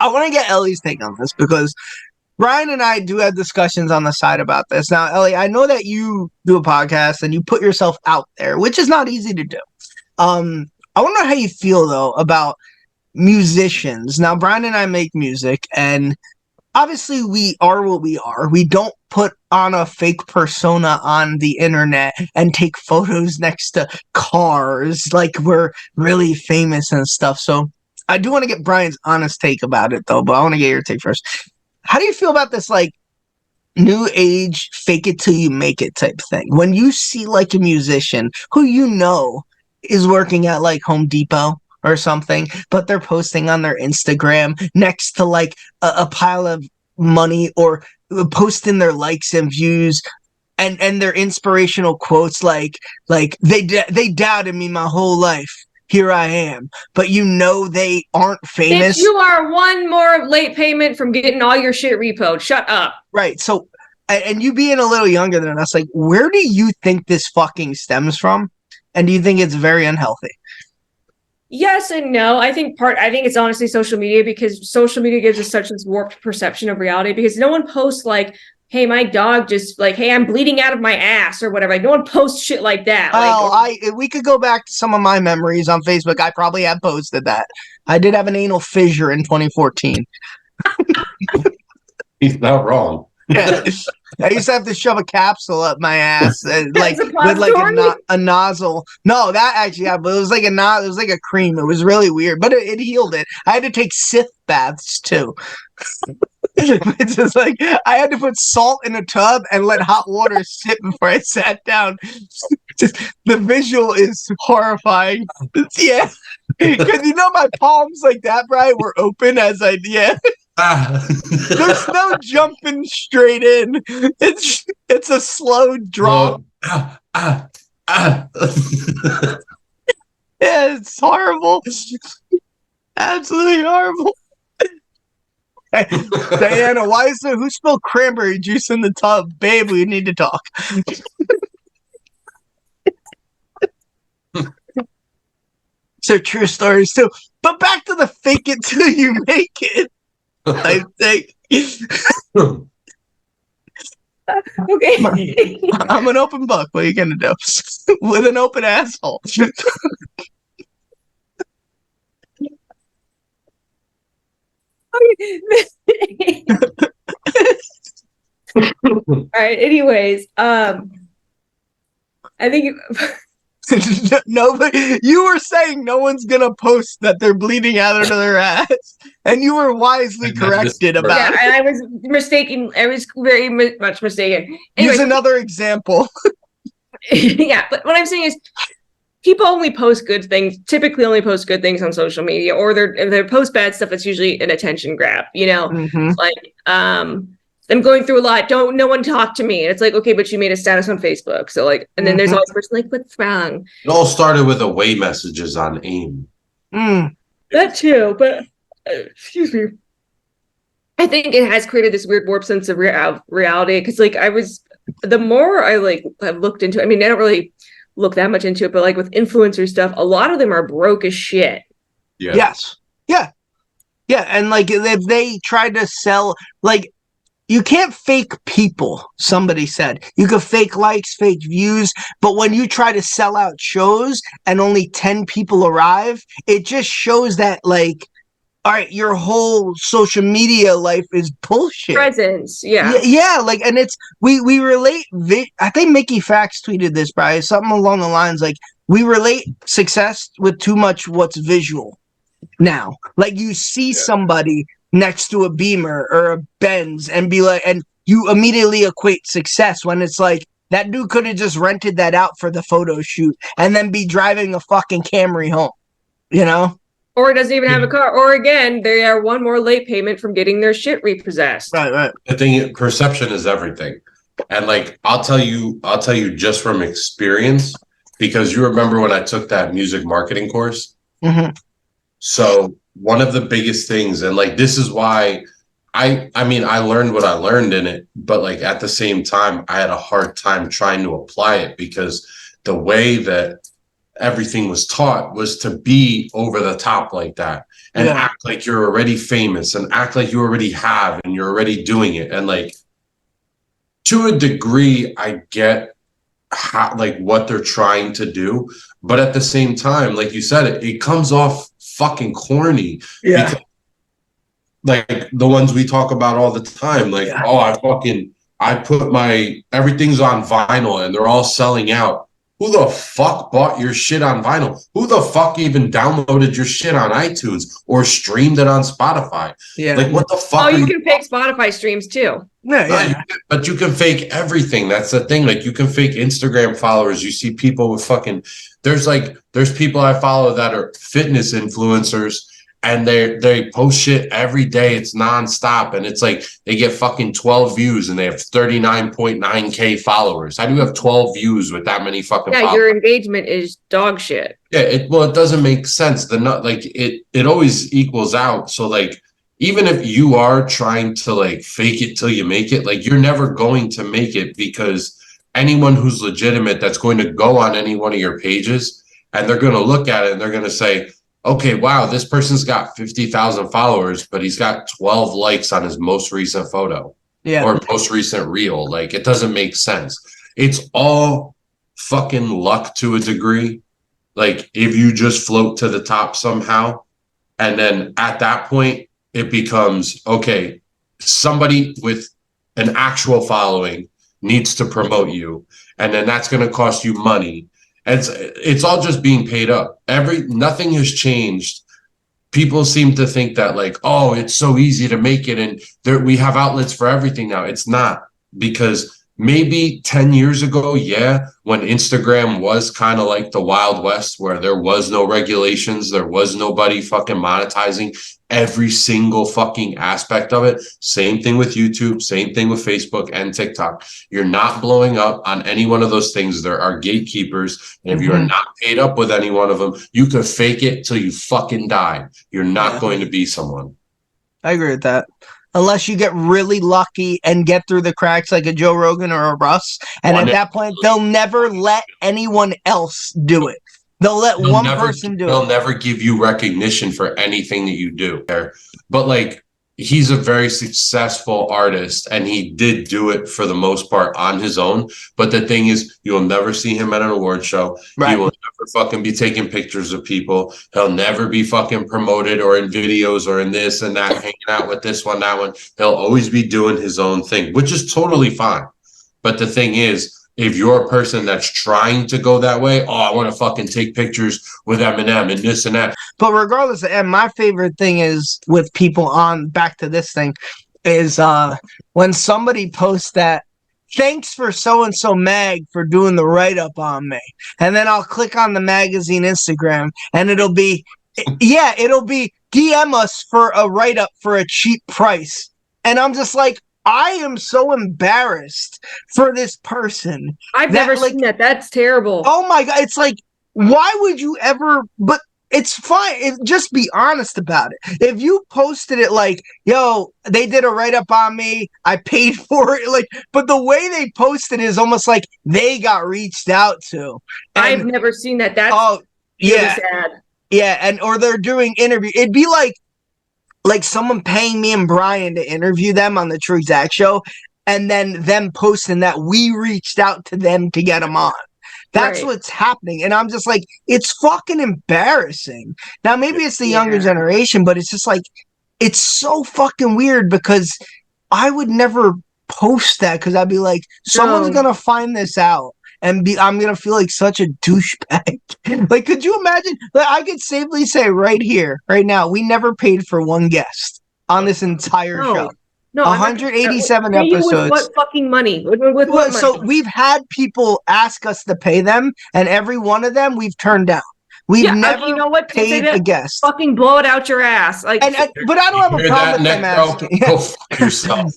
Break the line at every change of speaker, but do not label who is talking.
I want to get Ellie's take on this because Brian and I do have discussions on the side about this. Now, Ellie, I know that you do a podcast and you put yourself out there, which is not easy to do. I wonder how you feel though about musicians. Now, Brian and I make music, and obviously we are what we are. We don't put on a fake persona on the internet and take photos next to cars like we're really famous and stuff. So I do want to get Brian's honest take about it though, but I want to get your take first. How do you feel about this like new age fake it till you make it type thing? When you see like a musician who you know is working at like Home Depot or something, but they're posting on their Instagram next to like a pile of money, or posting their likes and views and their inspirational quotes like they doubted me my whole life. Here I am. But you know they aren't famous.
Bitch, you are one more late payment from getting all your shit repoed. Shut up.
Right. So, and you being a little younger than us, like, where do you think this fucking stems from? And do you think it's very unhealthy?
Yes and no. I think it's honestly social media, because social media gives us such this warped perception of reality, because no one posts like, hey, my dog just like, hey, I'm bleeding out of my ass or whatever. Like, no one posts shit like that.
Well, we could go back to some of my memories on Facebook. I probably have posted that. I did have an anal fissure in 2014.
He's not wrong.
Yeah. I used to have to shove a capsule up my ass, like with like a nozzle. No, that actually happened. It was like it was like a cream. It was really weird, but it healed it. I had to take Sith baths too. It's just like I had to put salt in a tub and let hot water sit before I sat down. The visual is horrifying. Yeah, because you know my palms like that, Brian, were open as I There's no jumping straight in. It's a slow drop. Yeah, it's horrible. Absolutely horrible. Hey, Diana, who spilled cranberry juice in the tub? Babe, we need to talk. So true stories too. But back to the fake it till you make it. I think.
Okay.
I'm an open book. What are you gonna do? With an open asshole.
All right. Anyways, I think
No, but you were saying no one's gonna post that they're bleeding out of their ass, and you were wisely corrected about it.
I was mistaken. I was very much mistaken.
Anyways, use another example.
Yeah, but what I'm saying is, people only post good things. Typically, only post good things on social media, or if they post bad stuff, it's usually an attention grab. You know, like I'm going through a lot. No one talk to me. And it's like, okay, but you made a status on Facebook. So like, and then there's always a person like, what's wrong?
It all started with away messages on AIM.
That too, but excuse me. I think it has created this weird warped sense of reality. Because like the more I like have looked into it, I mean, I don't really look that much into it, but like with influencer stuff, a lot of them are broke as shit.
Yeah.
Yes. Yeah. Yeah. And like if they tried to sell, like, you can't fake people, somebody said. You could fake likes, fake views, but when you try to sell out shows and only 10 people arrive, it just shows that, like, all right, your whole social media life is bullshit.
Presence, yeah.
Yeah, like, and it's, we relate, I think Mickey Fax tweeted this, Brian, something along the lines, like, we relate success with too much what's visual now. Like, you see somebody next to a Beamer or a Benz and be like, and you immediately equate success, when it's like, that dude could have just rented that out for the photo shoot and then be driving a fucking Camry home, you know?
Or it doesn't even have a car. Or again, they are one more late payment from getting their shit repossessed.
Right.
I think perception is everything. And like, I'll tell you just from experience, because you remember when I took that music marketing course? So one of the biggest things, and like, this is why I mean, I learned what I learned in it, but like at the same time, I had a hard time trying to apply it, because the way that everything was taught was to be over the top like that and act like you're already famous and act like you already have and you're already doing it. And like, to a degree, I get how, like, what they're trying to do, but at the same time, like you said, it comes off fucking corny.
Yeah.
Because, like the ones we talk about all the time, like, oh, I put my everything's on vinyl and they're all selling out. Who the fuck bought your shit on vinyl? Who the fuck even downloaded your shit on iTunes or streamed it on Spotify?
Yeah.
Like, what the fuck?
Oh, you can fake Spotify streams too.
But you can fake everything. That's the thing. Like, you can fake Instagram followers. You see people with fucking, there's people I follow that are fitness influencers, and they post shit every day. It's nonstop. And it's like they get fucking 12 views and they have 39.9K followers. How do you have 12 views with that many fucking followers?
Your engagement is dog shit.
Yeah, it doesn't make sense. It always equals out. So like, even if you are trying to like fake it till you make it, like, you're never going to make it, because anyone who's legitimate that's going to go on any one of your pages and they're going to look at it and they're going to say, okay, wow, this person's got 50,000 followers, but he's got 12 likes on his most recent photo or most recent reel. Like, it doesn't make sense. It's all fucking luck to a degree. Like, if you just float to the top somehow, and then at that point, it becomes, okay, somebody with an actual following needs to promote you, and then that's going to cost you money. And it's all just being paid up. Nothing has changed. People seem to think that, like, oh, it's so easy to make it, and we have outlets for everything now. It's not, because maybe 10 years ago, when Instagram was kind of like the Wild West, where there was no regulations, there was nobody fucking monetizing every single fucking aspect of it. Same thing with YouTube, same thing with Facebook and TikTok. You're not blowing up on any one of those things. There are gatekeepers. And if you are not paid up with any one of them, you could fake it till you fucking die. You're not going to be someone.
I agree with that. Unless you get really lucky and get through the cracks like a Joe Rogan or a Russ. And at that point, they'll never let anyone else do it. They'll let one person do it.
They'll never give you recognition for anything that you do. But like, he's a very successful artist, and he did do it for the most part on his own. But the thing is, you'll never see him at an award show. Right. He will never fucking be taking pictures of people. He'll never be fucking promoted or in videos or in this and that, hanging out with this one, that one. He'll always be doing his own thing, which is totally fine. But the thing is, if you're a person that's trying to go that way, oh, I want to fucking take pictures with Eminem and this and that.
But regardless, and my favorite thing is with people on, back to this thing, is when somebody posts that, thanks for so-and-so mag for doing the write-up on me. And then I'll click on the magazine Instagram, and it'll be DM us for a write-up for a cheap price. And I'm just like, I am so embarrassed for this person.
I've never seen that. That's terrible.
Oh my God. It's like, why would you ever, but it's fine. Just be honest about it. If you posted it like, yo, they did a write-up on me, I paid for it. Like, but the way they posted it is almost like they got reached out to. And,
I've never seen that. That's really sad.
Yeah. And, or they're doing interview. It'd be like someone paying me and Brian to interview them on the TruExact show, and then them posting that we reached out to them to get them on. That's what's happening. And I'm just like, it's fucking embarrassing. Now, maybe it's the younger generation, but it's just like, it's so fucking weird, because I would never post that, because I'd be like, someone's going to find this out. And I'm going to feel like such a douchebag. Like, could you imagine? Like, I could safely say right here, right now, we never paid for one guest on this entire show.
No,
187 episodes.
With what fucking money? With what money?
So we've had people ask us to pay them, and every one of them we've turned down. We've never paid a guest.
Fucking blow it out your ass. Like,
but I don't have a problem with them asking.
Go fuck yourself.